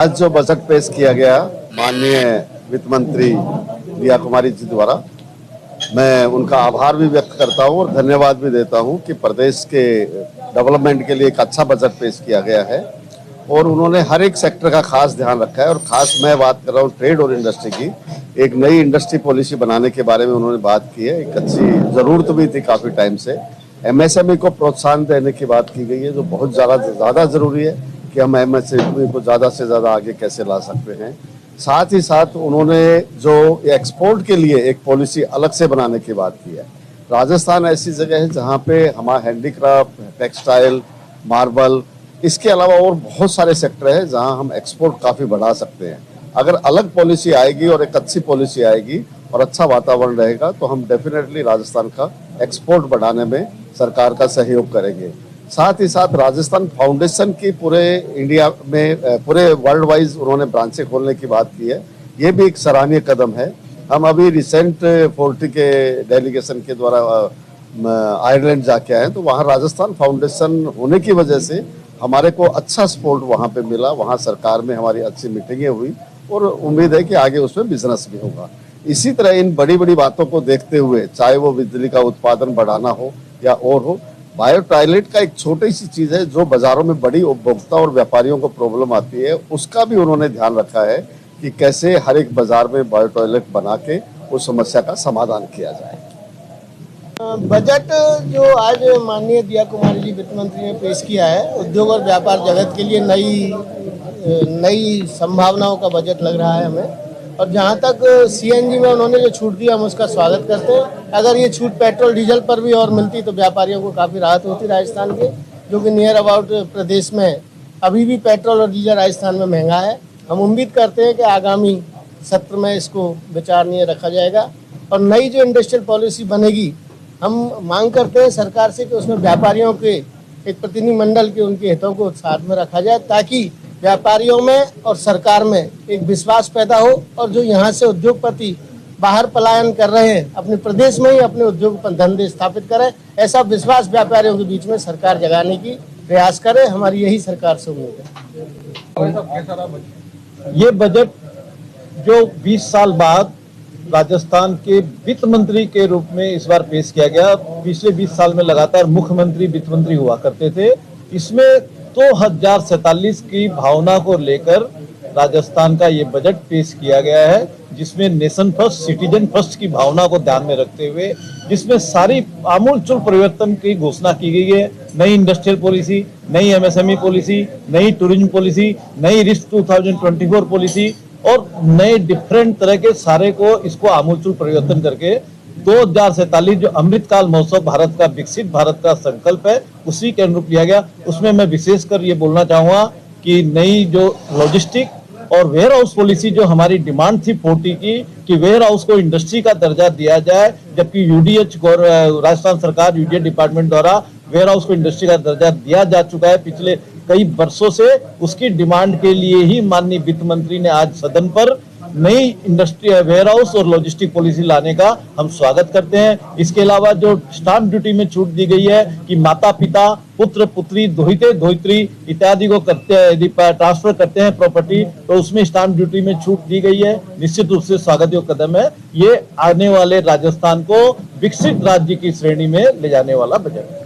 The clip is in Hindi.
आज जो बजट पेश किया गया माननीय वित्त मंत्री दिया कुमारी जी द्वारा, मैं उनका आभार भी व्यक्त करता हूं और धन्यवाद भी देता हूं कि प्रदेश के डेवलपमेंट के लिए एक अच्छा बजट पेश किया गया है और उन्होंने हर एक सेक्टर का खास ध्यान रखा है। और खास मैं बात कर रहा हूं ट्रेड और इंडस्ट्री की। एक नई इंडस्ट्री पॉलिसी बनाने के बारे में उन्होंने बात की है। एक अच्छी जरूरत भी थी काफी टाइम से। एमएसएमई को प्रोत्साहन देने की बात की गई है, जो बहुत ज्यादा जरूरी है कि हम एमएसएमई को ज़्यादा से ज़्यादा आगे कैसे ला सकते हैं। साथ ही साथ उन्होंने जो एक्सपोर्ट के लिए एक पॉलिसी अलग से बनाने की बात की है। राजस्थान ऐसी जगह है जहाँ पे हमारा हैंडीक्राफ्ट, टेक्सटाइल, मार्बल, इसके अलावा और बहुत सारे सेक्टर हैं जहाँ हम एक्सपोर्ट काफ़ी बढ़ा सकते हैं। अगर अलग पॉलिसी आएगी और एक अच्छी पॉलिसी आएगी और अच्छा वातावरण रहेगा तो हम डेफिनेटली राजस्थान का एक्सपोर्ट बढ़ाने में सरकार का सहयोग करेंगे। साथ ही साथ राजस्थान फाउंडेशन की पूरे इंडिया में, पूरे वर्ल्ड वाइज उन्होंने ब्रांचें खोलने की बात की है। ये भी एक सराहनीय कदम है। हम अभी रिसेंट 40 के डेलीगेशन के द्वारा आयरलैंड जाके आए, तो वहाँ राजस्थान फाउंडेशन होने की वजह से हमारे को अच्छा सपोर्ट वहाँ पे मिला। वहाँ सरकार में हमारी अच्छी मीटिंगें हुई और उम्मीद है कि आगे उसमें बिजनेस भी होगा। इसी तरह इन बड़ी बड़ी बातों को देखते हुए, चाहे वो बिजली का उत्पादन बढ़ाना हो या और हो, बायो टॉयलेट का एक छोटी सी चीज है जो बाजारों में बड़ी उपभोक्ता और व्यापारियों को प्रॉब्लम आती है। उसका भी उन्होंने ध्यान रखा है कि कैसे हर एक बाजार में बायो टॉयलेट बना के उस समस्या का समाधान किया जाए। बजट जो आज माननीय दिया कुमारी जी वित्त मंत्री ने पेश किया है, उद्योग और व्यापार जगत के लिए नई संभावनाओं का बजट लग रहा है हमें। और जहाँ तक सीएनजी में उन्होंने जो छूट दिया, हम उसका स्वागत करते हैं। अगर ये छूट पेट्रोल डीजल पर भी और मिलती तो व्यापारियों को काफ़ी राहत होती राजस्थान के, जो कि नियर अबाउट प्रदेश में अभी भी पेट्रोल और डीजल राजस्थान में महंगा है। हम उम्मीद करते हैं कि आगामी सत्र में इसको विचारणीय रखा जाएगा। और नई जो इंडस्ट्रियल पॉलिसी बनेगी, हम मांग करते हैं सरकार से कि उसमें व्यापारियों के एक प्रतिनिधिमंडल के उनके हितों को साथ में रखा जाए, ताकि व्यापारियों में और सरकार में एक विश्वास पैदा हो। और जो यहाँ से उद्योगपति बाहर पलायन कर रहे हैं, अपने प्रदेश में ही अपने उद्योग धंधे स्थापित करें, ऐसा विश्वास व्यापारियों के बीच में सरकार जगाने की प्रयास करे। हमारी यही सरकार से उम्मीद है। ये बजट जो 20 साल बाद राजस्थान के वित्त मंत्री के रूप में इस बार पेश किया गया, पिछले 20 साल में लगातार मुख्यमंत्री वित्त मंत्री हुआ करते थे, इसमें 2047 की भावना को लेकर राजस्थान का ये बजट पेश किया गया है, जिसमें नेशन फर्स्ट, सिटीजन फर्स्ट की भावना को ध्यान में रखते हुए, जिसमें सारी आमूलचूल परिवर्तन की घोषणा की गई है। नई इंडस्ट्रियल पॉलिसी, नई एमएसएमई पॉलिसी, नई टूरिज्म पॉलिसी, नई रिस्क 2024 पॉलिसी और नए डिफरेंट तरह के सारे को इसको आमूलचूल परिवर्तन करके 2047 जो अमृतकाल महोत्सव भारत का, विकसित भारत का संकल्प है, उसी के अनुरूप लिया गया। उसमें मैं विशेषकर ये बोलना चाहूंगा कि नई जो लॉजिस्टिक और वेयर हाउस पॉलिसी, जो हमारी डिमांड थी 40 की कि वेयर हाउस को इंडस्ट्री का दर्जा दिया जाए, जबकि यूडीएच राजस्थान सरकार यूडीएच डिपार्टमेंट द्वारा वेयर हाउस को इंडस्ट्री का दर्जा दिया जा चुका है पिछले कई वर्षों से। उसकी डिमांड के लिए ही माननीय वित्त मंत्री ने आज सदन पर नई इंडस्ट्री वेयर हाउस और लॉजिस्टिक पॉलिसी लाने का हम स्वागत करते हैं। इसके अलावा जो स्टाम्प ड्यूटी में छूट दी गई है कि माता पिता, पुत्र पुत्री, दोहिते धोइत्री इत्यादि को करते हैं, यदि ट्रांसफर करते हैं प्रॉपर्टी, तो उसमें स्टाम्प ड्यूटी में छूट दी गई है। निश्चित रूप से स्वागत योग्य कदम है। ये आने वाले राजस्थान को विकसित राज्य की श्रेणी में ले जाने वाला बजट है।